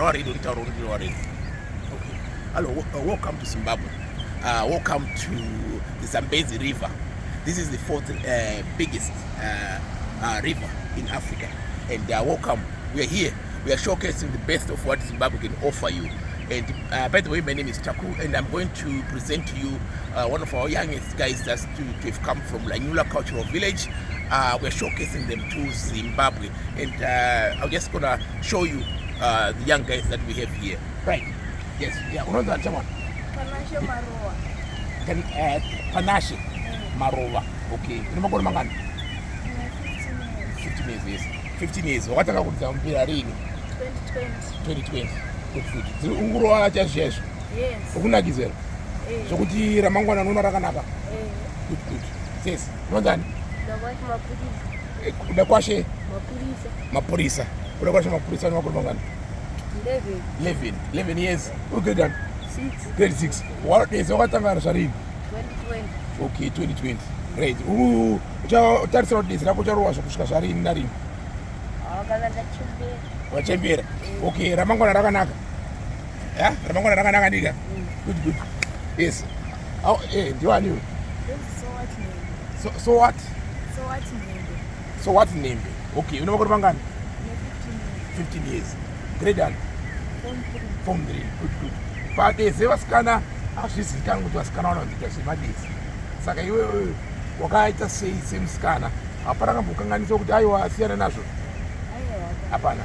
Okay. Hello, welcome to Zimbabwe. Welcome to the Zambezi River. This is the fourth biggest river in Africa. And welcome. We are here. We are showcasing the best of what Zimbabwe can offer you. And by the way, my name is Chaku, and I'm going to present to you one of our youngest guys that's to have come from Lanyula Cultural Village. We're showcasing them to Zimbabwe, and I'm just gonna show you the young guys that we have here. Right? Yes. Yeah. Panache Marova. Panache Marova. Okay. 15 years. Yes. 15 years. Wakataka kuza Mbira lini? 2020. Good. Unguroa just yes. Ukunakizera. Sokuti ramangwana nona rakanaka. Good. Yes. Nondani? Udakwashe mapurisa. Udakwashe mapurisa ni wakuru mangana? 11 years. Okay done. 6. 6. What is wakatanga sharini? 2020. Okay, 2020. Great. Utarisa rodisi rako charuwa kushuka sharini narini? Wachembera. Okay, ramangwana rakanaka. Yeah? Ramangwana rakanaka ndiga? Good. Yes. Oh, ndiwani you? So what? So what name? Okay, you know what mangana? 15 years. Great done. Form 3. Good. But they vasikana azvizivikanwa kuti vasikana vanodzita zvemadesi. Saka iwe wakaita sei semusikana hapana kambokanganisa kuti aiwa asiyana nazvo? Hapana.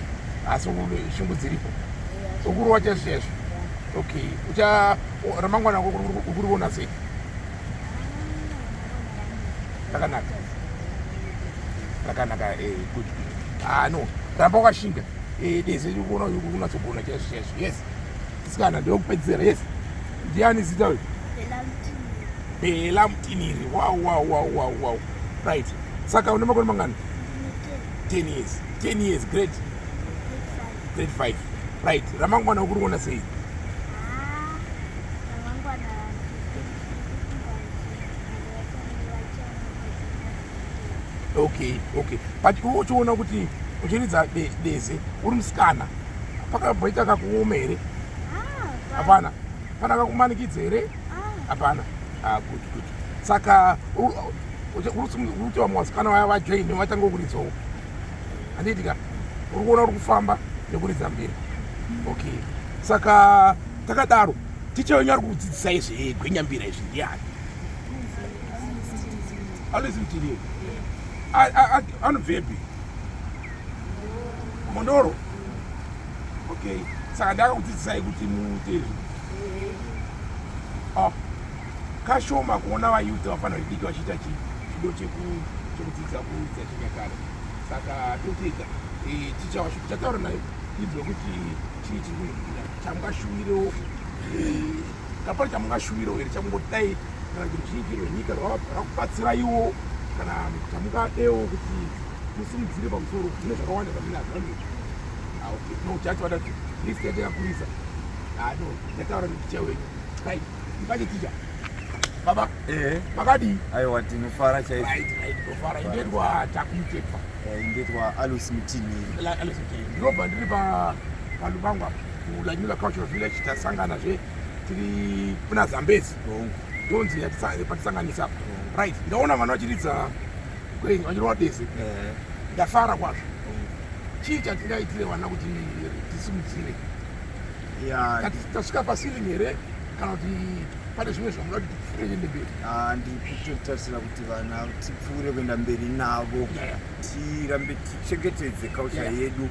Asi shungu dziripo. Ukuru wacho zvizvo. Okay. Ramangwana ukuru kuona sei? Rakanaka. Good. No. Ramba wakashinga. Desi ukuona kunatsogona chazvo. Yes. Sikana ndokupedzera. Yes. Ndiani zita wewe? Bela Mtiniri. Wow. Right. Saka una makoni mangani? 10 years. Great. Grade 5. Right. Ramangwana ukuru kuona sei? Okay. But uchiona kuti uchiridza desi uri musikana pakabvaita kakuomere? Hapana. Pana kakumanikidza here? Hapana. Good. Saka uruti vamwe vasikana vaya vajoini vatanga kuridzawo. Handiitika uri kuona uri kufamba nekuridza mbiri. Okay. Saka takadaro ticha wenyu ari kudzidzisai zvegwenyambira izvi ndiani? Always mtiri. Anobvepi? Mondoro? Okay. Saka ndakakudzidzisai kuti muite izvi. Kashoma kuona vayuthi vafanira kudiki vachiita chido chekudzidzisa kudzidza chinyakare. Saka totega ticha washo tichataura naye idzwa kuti chii chiri kuitika chamungashuwirewo kapari chamungashuwirewo here chamungodai kana kuti chii chiri rwenyika rwakubatsiraiwo kana chamungadewo kuti musimudzire pamusoro kuti nezvakawanda zvamunazvo. Okay. No, chacho wadati list yatakakurisa. No, ndataura neticha wenyu. Right. Ndibate ticha. Baba. Makadi. Aiwa tinofara chaizvo. Right. Ndofara. Indetwa Chakumtepa. Indetwa Alusi Mtiniri. Alusi Mtiniri. Ndinobva ndiri palubangwa kuLanyula Cultural Village tasanganazve tiri kuna Zambezi. Ndonzi patisanganisa. Right. Ndaona vanhu vachiridza kwenyu vachirova desi. Ndafara kwazvo. Chii chatingaitire vana kuti tisimudzire? Tasvika paceiling here kana kuti pane zvimwe zvamuda kuti tipfuure kuenda mberi? Ndikutotarisira kuti vana tipfuure kuenda mberi navo, tirambe tichengetedze culture yedu,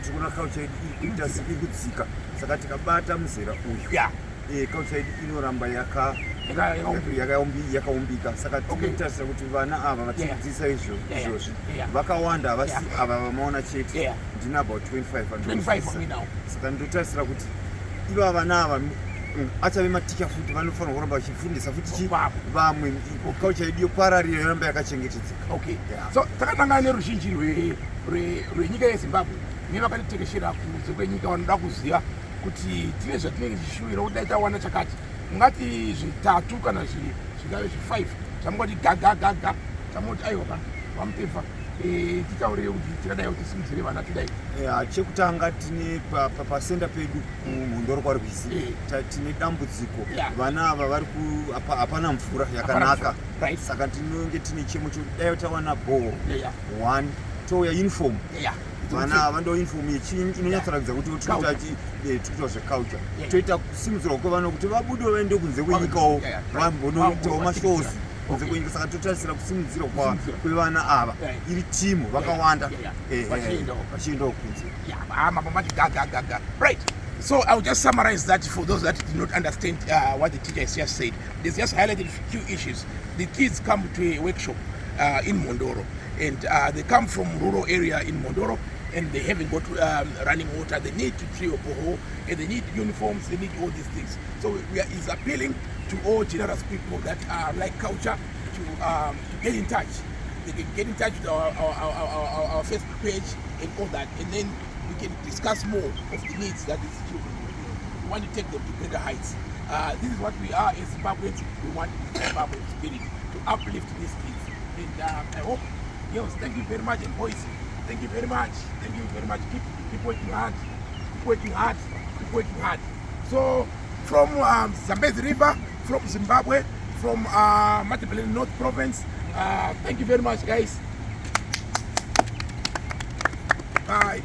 tikuona culture yedu ikuita siri kudzika, saka tikabata muzera uyu culture yedu inoramba yakaumbika. Saka tinotarisira kuti vana ava vatidzidzisa izvozvi vakawanda, havasi ava vamaona chete. Ndina about 25. Saka ndotarisira kuti iva vana ava achave maticha futi vanofanira kuramba vachifundisa futi vamwe culture yedu yopararira yoramba yakachengetedzeka. Okay. So takatangana neruzhinji rwenyika yeZimbabwe nevakatitekeshera kunze kwenyika vanoda kuziva kuti tine zvatinenge tichishuwira kuti dai tawana chakati. Mungati zvitatu kana zvingave 5 chamungati gaga chamungati aiwa kana wamutepfa titaure kuti tingadai kuti simudzire vana tidai. Chekutanga tine pasenda pedu kumhondoro kwari kuisi tine dambudziko vana ava vari hapana mvura yakanaka, saka tinenge tine chemo chodai tawana bhoro 1 touya uniform vana ava ndo uniform inonyatsoratidza kuti tikuita zveculture toita kusimudzirwa kwevana kuti vabude vaende kunze kwenyikawo vambonoitawo mashows kunze kwenyika, saka totarisira kusimudzirwa kwevana ava iri timu vakawanda vachiendawo kunze. Right. So I'll just summarize that for those that did not understand what the teacher has just said. There's just highlighted a few issues. The kids come to a workshop in Mondoro, and they come from rural area in Mondoro, and they haven't got running water. They need to drill a borehole, and they need uniforms, they need all these things. So is appealing to all generous people that like culture to get in touch. They can get in touch with our Facebook page and all that, and then we can discuss more of the needs that these children we want to take them to greater heights. This is what we are as Zimbabweans. We want Zimbabwean spirit to uplift these kids. And I hope, yes, thank you very much, and boys, thank you very much. Thank you very much. Keep working hard. Keep working hard. Keep working hard. So from Zambezi River, from Zimbabwe, from Matabele North Province, thank you very much, guys. Bye.